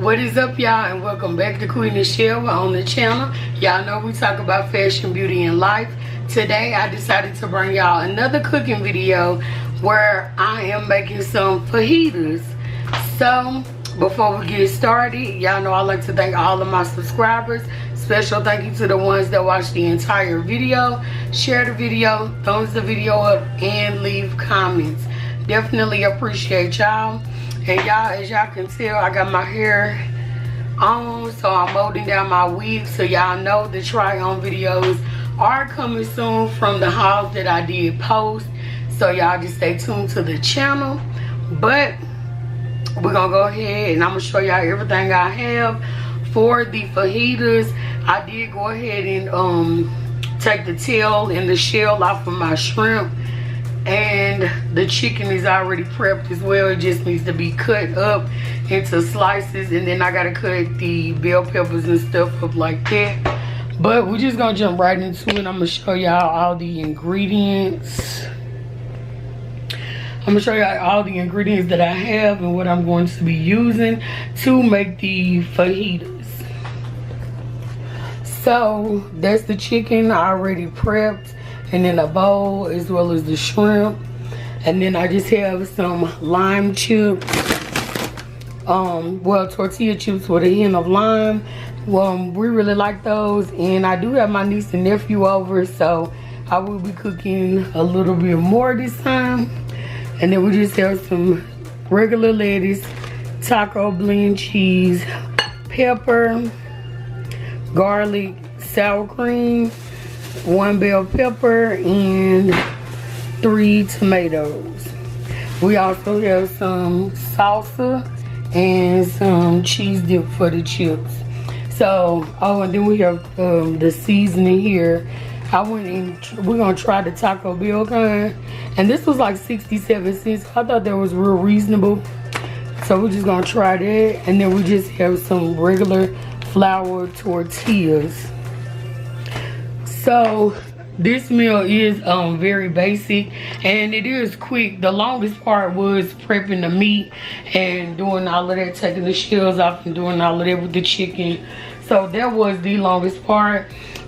What is up, y'all, and welcome back to Qui Nichelle on the channel. Y'all know we talk about fashion, beauty, and life. Today I decided to bring y'all another cooking video where I am making some fajitas. So before we get started, y'all know I like to thank all of my subscribers. Special thank you to the ones that watch the entire video, share the video, thumbs the video up, and leave comments. Definitely appreciate y'all. And y'all, as y'all can tell, I got my hair on, so I'm molding down my wig. So y'all know the try on videos are coming soon from the hauls that I did post. So y'all just stay tuned to the channel. But we're gonna go ahead and I'm gonna show y'all everything I have for the fajitas. I did go ahead and take the tail and the shell off of my shrimp. And the chicken is already prepped as well. It just needs to be cut up into slices, and then I gotta cut the bell peppers and stuff up like that. But we're just gonna jump right into it. I'm gonna show y'all all the ingredients. I'm gonna show y'all all the ingredients that I have and what I'm going to be using to make the fajitas. So that's the chicken already prepped and in a bowl, as well as the shrimp. And then I just have some lime chips, well, tortilla chips with a hint of lime. We really like those, and I do have my niece and nephew over, so I will be cooking a little bit more this time. And then we just have some regular lettuce, taco blend cheese, pepper, garlic, sour cream, 1 bell pepper, and 3 tomatoes. We also have some salsa and some cheese dip for the chips. So, oh, and then we have the seasoning here. We're gonna try the Taco Bell kind, and this was like 67 cents. I thought that was real reasonable. So we're just gonna try that, and then we just have some regular flour tortillas. So this meal is very basic, and it is quick. The longest part was prepping the meat and doing all of that, taking the shells off and doing all of that with the chicken. So that was the longest part,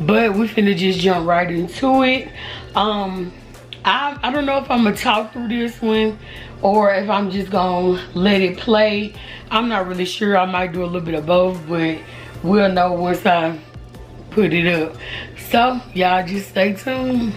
but we finna just jump right into it. I don't know if I'm gonna talk through this one or if I'm just gonna let it play. I'm not really sure. I might do a little bit of both, but we'll know once I put it up. So y'all just stay tuned.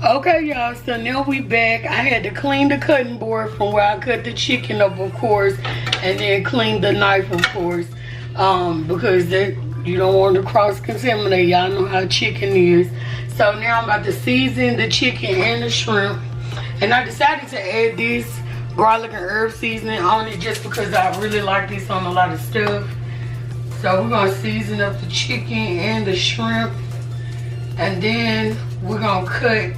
Okay, y'all, so now we back. I had to clean the cutting board from where I cut the chicken up, of course, and then clean the knife, of course, because you don't want to cross-contaminate. Y'all know how chicken is. So now I'm about to season the chicken and the shrimp, and I decided to add this garlic and herb seasoning on it just because I really like this on a lot of stuff. So we're gonna season up the chicken and the shrimp, and then we're gonna cut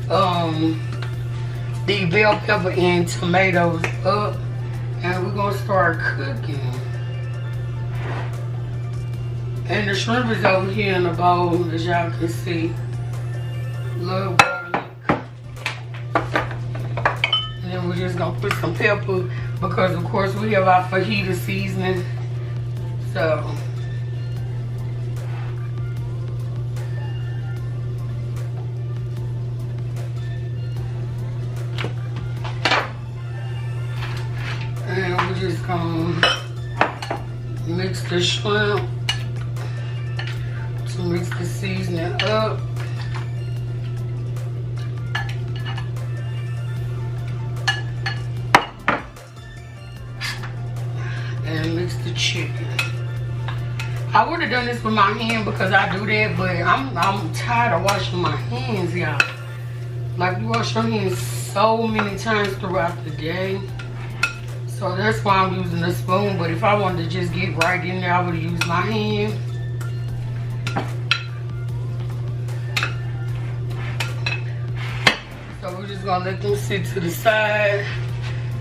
the bell pepper and tomatoes up, and we're gonna start cooking. And the shrimp is over here in the bowl, as y'all can see. Little garlic. And then we're just gonna put some pepper because of course we have our fajita seasoning. So mix the shrimp to mix the seasoning up. And mix the chicken. I would have done this with my hand because I do that, but I'm tired of washing my hands, y'all. Like, you wash your hands so many times throughout the day. So that's why I'm using a spoon. But if I wanted to just get right in there, I would have used my hand. So we're just gonna let them sit to the side.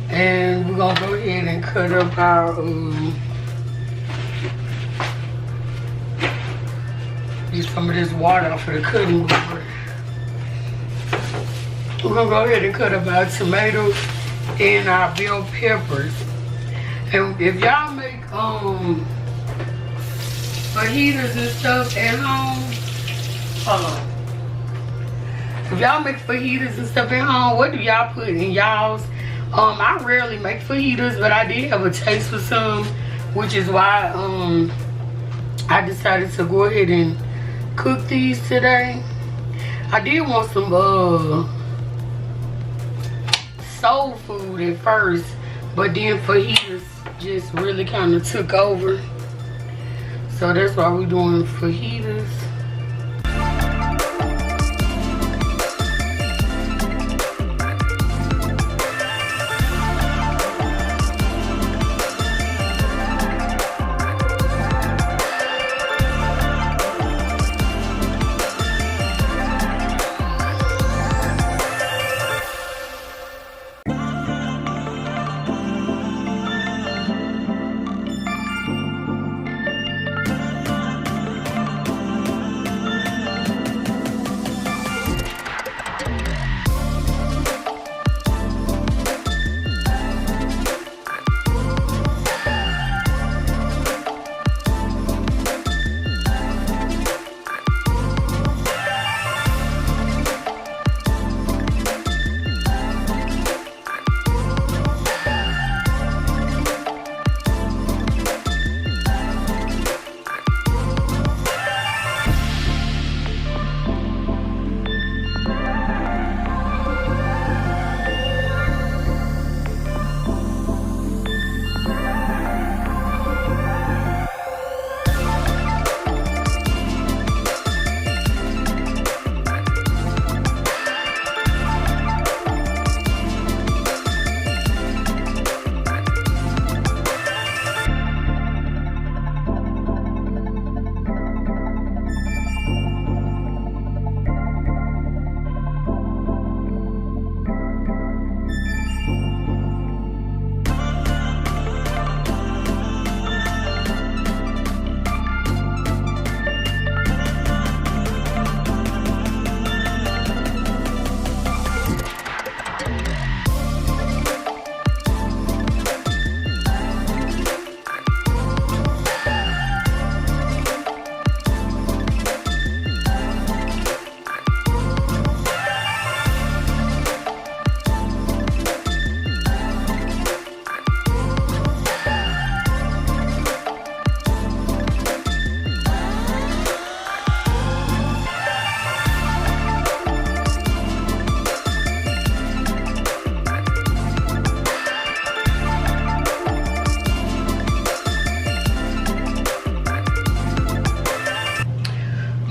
And we're gonna go ahead and cut up our use some of this water off of the cutting board. We're gonna go ahead and cut up our tomatoes and our bell peppers. And if y'all make fajitas and stuff at home, hold on. If y'all make fajitas and stuff at home, what do y'all put in y'all's? I rarely make fajitas, but I did have a taste for some, which is why I decided to go ahead and cook these today. I did want some soul food at first, but then fajitas just really kind of took over. So that's why we're doing fajitas.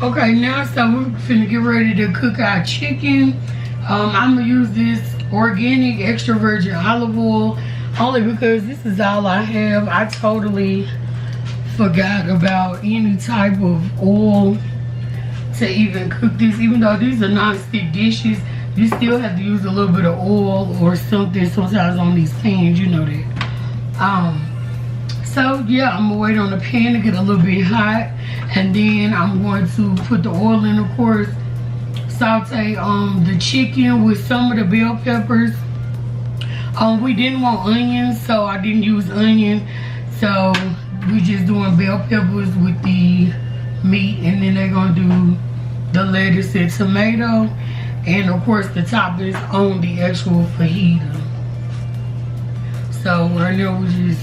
Okay, now so we're finna get ready to cook our chicken. I'm gonna use this organic extra virgin olive oil only because this is all I have. I totally forgot about any type of oil to even cook this. Even though these are non-stick dishes, you still have to use a little bit of oil or something sometimes on these pans, you know that. So yeah, I'm gonna wait on the pan to get a little bit hot, and then I'm going to put the oil in, of course, saute the chicken with some of the bell peppers. We didn't want onions, so I didn't use onion. So we just doing bell peppers with the meat, and then they're gonna do the lettuce and tomato, and of course the toppings on the actual fajita. So right now we just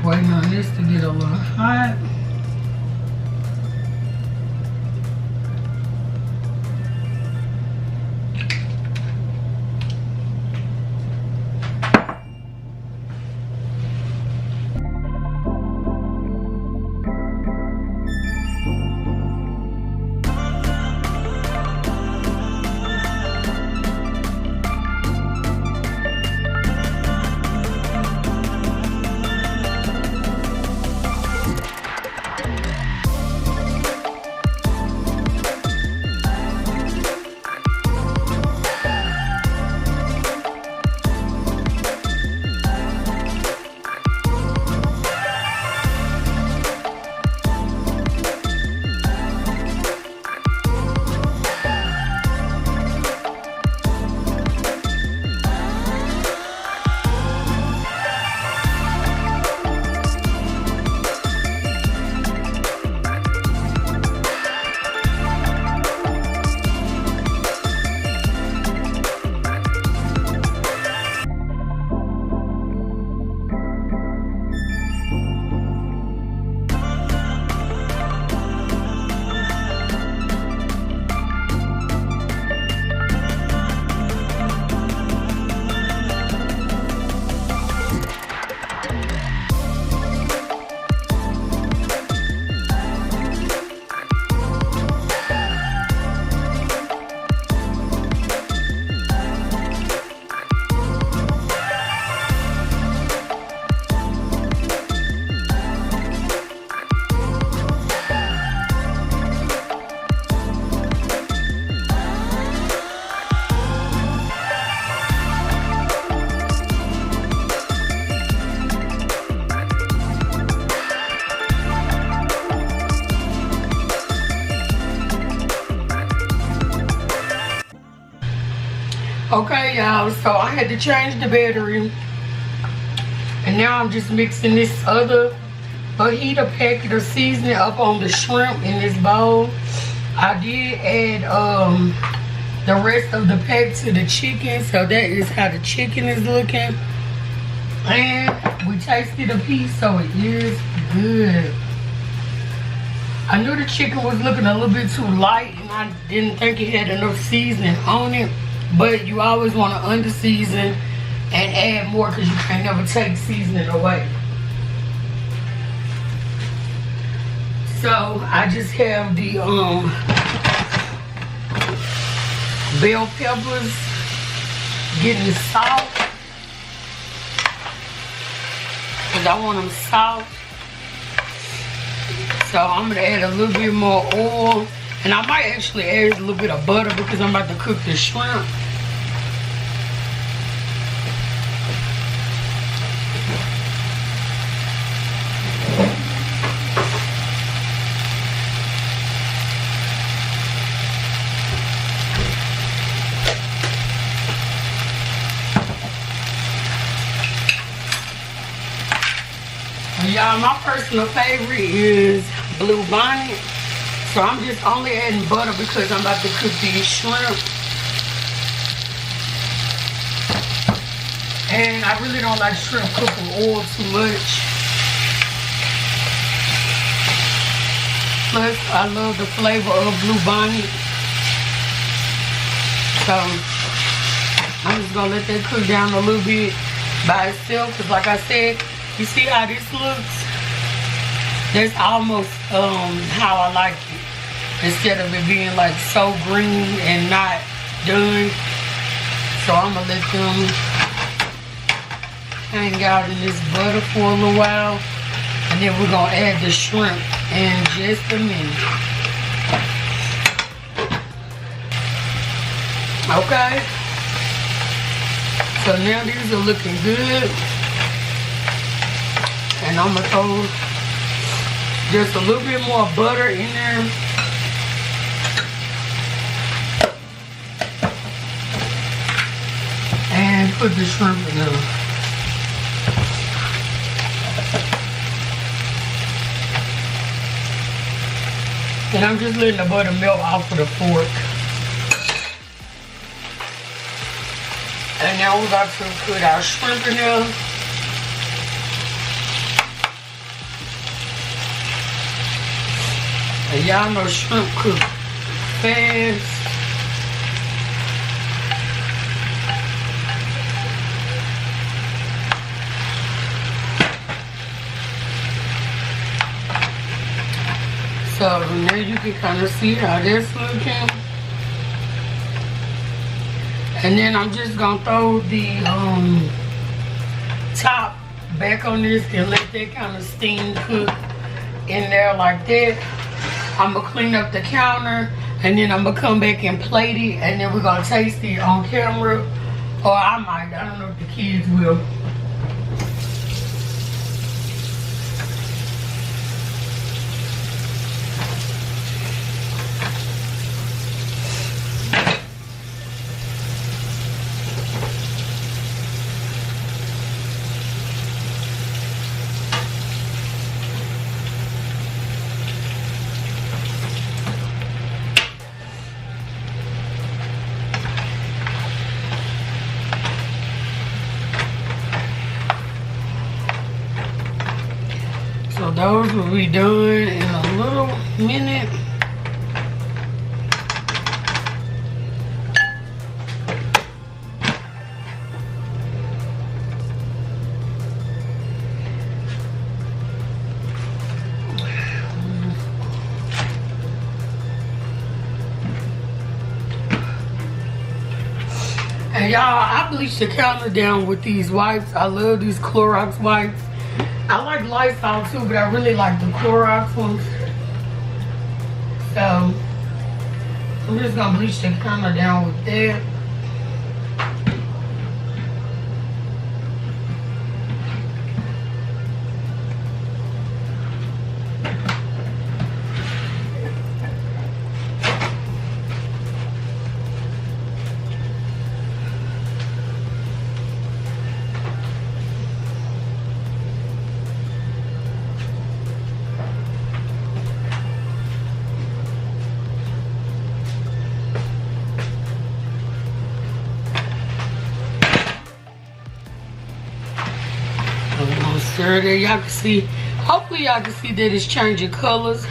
Waiting on this to get a little hot. Okay, y'all, so I had to change the battery, and now I'm just mixing this other fajita packet of seasoning up on the shrimp in this bowl. I did add the rest of the pack to the chicken, so that is how the chicken is looking. And we tasted a piece, so it is good. I knew the chicken was looking a little bit too light, and I didn't think it had enough seasoning on it. But you always want to under season and add more, because you can never take seasoning away. So I just have the bell peppers, getting the salt, because I want them soft. So I'm gonna add a little bit more oil, and I might actually add a little bit of butter because I'm about to cook the shrimp. Y'all, my personal favorite is blue bonnet. So I'm just only adding butter because I'm about to cook these shrimp. And I really don't like shrimp cooked with oil too much. Plus, I love the flavor of blue bonnet. So I'm just gonna let that cook down a little bit by itself, because like I said, you see how this looks? That's almost how I like it. Instead of it being like so green and not done. So I'm gonna let them hang out in this butter for a little while. And then we're gonna add the shrimp in just a minute. Okay. So now these are looking good. And I'm gonna throw just a little bit more butter in there. And put the shrimp in there. And I'm just letting the butter melt off of the fork. And now we're about to put our shrimp in there. Y'all know shrimp cook fast. So now you can kind of see how that's looking. And then I'm just gonna throw the top back on this and let that kind of steam cook in there like that. I'm gonna clean up the counter and then I'm gonna come back and plate it, and then we're gonna taste it on camera. Or I might, I don't know if the kids will. So those will be done in a little minute. And y'all, I bleached the counter down with these wipes. I love these Clorox wipes. I like Lysol too, but I really like the Clorox ones. So I'm just gonna bleach the counter down with that. Sure, there y'all can see, hopefully y'all can see that it's changing colors.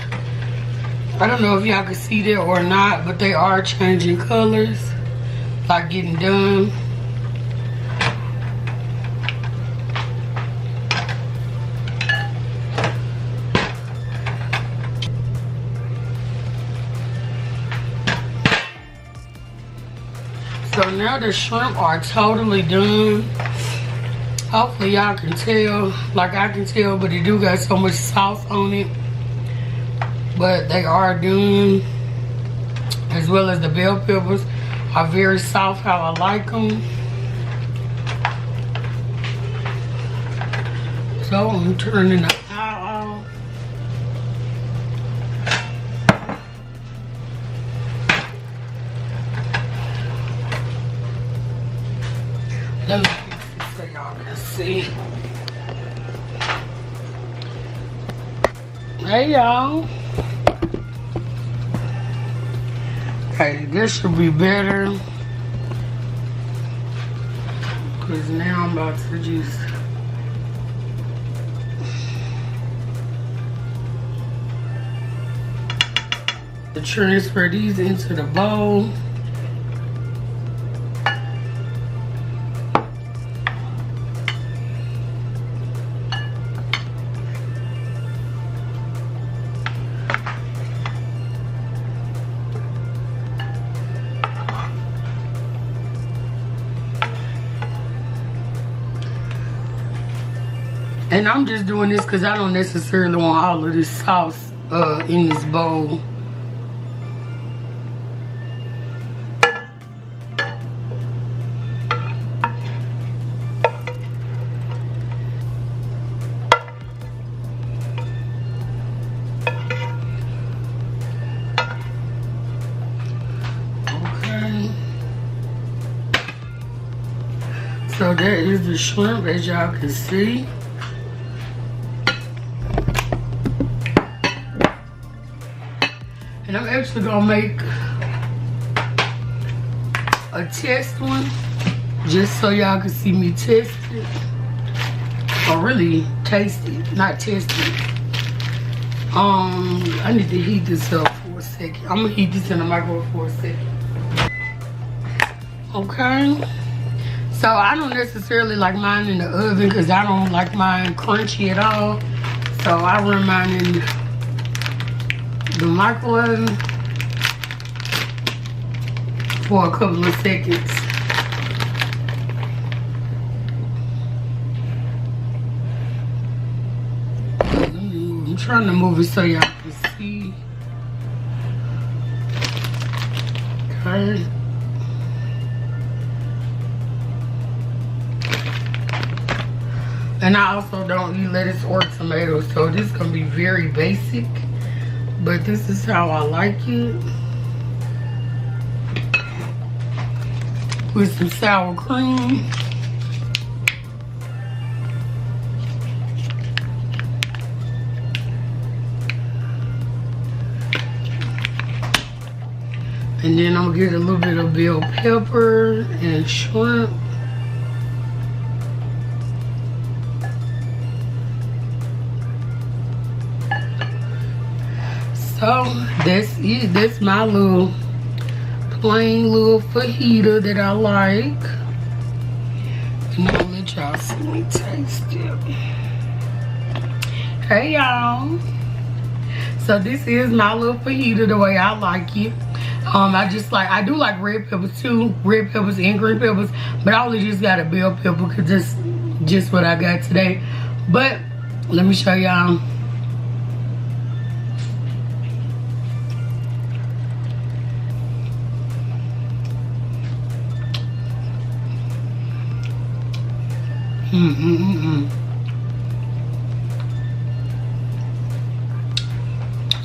I don't know if y'all can see that or not, but they are changing colors, like getting done. So now the shrimp are totally done. Hopefully y'all can tell, like I can tell, but they do got so much sauce on it. But they are done, as well as the bell peppers are very soft how I like them. So I'm turning the pile off. Let me so y'all can see. Hey y'all. Okay, this should be better. Cause now I'm about to just transfer these into the bowl. And I'm just doing this because I don't necessarily want all of this sauce in this bowl. Okay. So that is the shrimp, as y'all can see. And I'm actually gonna make a test one, just so y'all can see me test it. Or really taste it, not test it. I need to heat this up for a second. I'm gonna heat this in the microwave for a second. Okay. So I don't necessarily like mine in the oven because I don't like mine crunchy at all. So I run mine in the microwave for a couple of seconds. I'm trying to move it so y'all can see. Okay. And I also don't eat lettuce or tomatoes, so this is gonna be very basic, but this is how I like it. With some sour cream. And then I'm gonna get a little bit of bell pepper and shrimp. So that's it. That's my little plain little fajita that I like. And I'll let y'all see me taste it. Hey y'all. So this is my little fajita the way I like it. I do like red peppers too, red peppers and green peppers, but I only just got a bell pepper because that's just what I got today. But let me show y'all.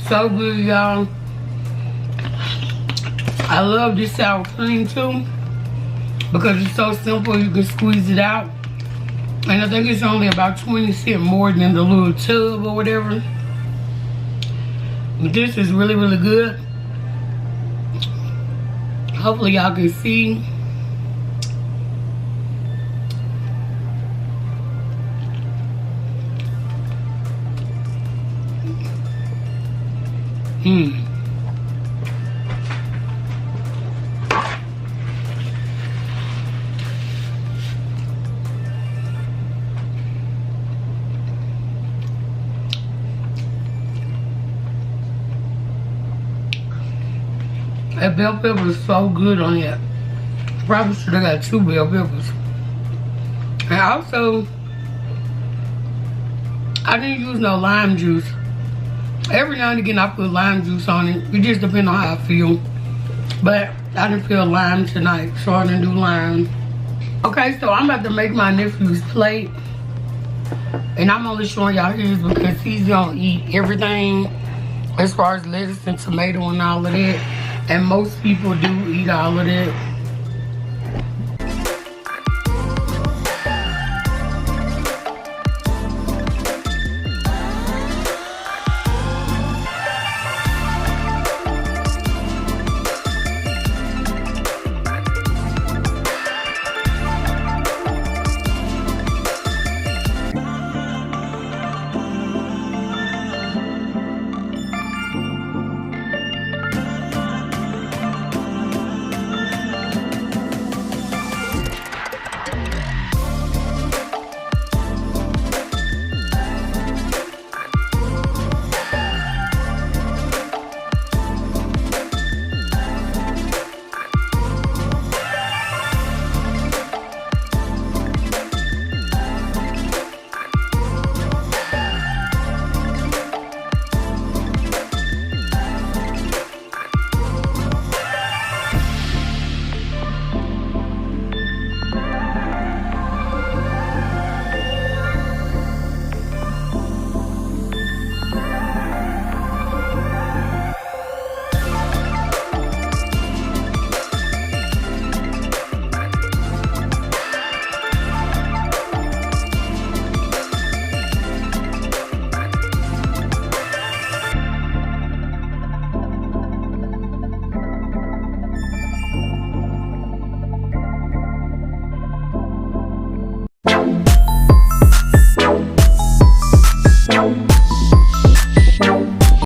So good, y'all. I love this sour cream too because it's so simple. You can squeeze it out, and I think it's only about 20 cents more than the little tub or whatever. But this is really, really good. Hopefully y'all can see. That bell pepper is so good on it. Probably should have got 2 bell peppers. And also, I didn't use no lime juice. Every now and again I put lime juice on it. It just depends on how I feel. But I didn't feel lime tonight, so I didn't do lime. Okay, so I'm about to make my nephew's plate. And I'm only showing y'all his because he's gonna eat everything as far as lettuce and tomato and all of that. And most people do eat all of that.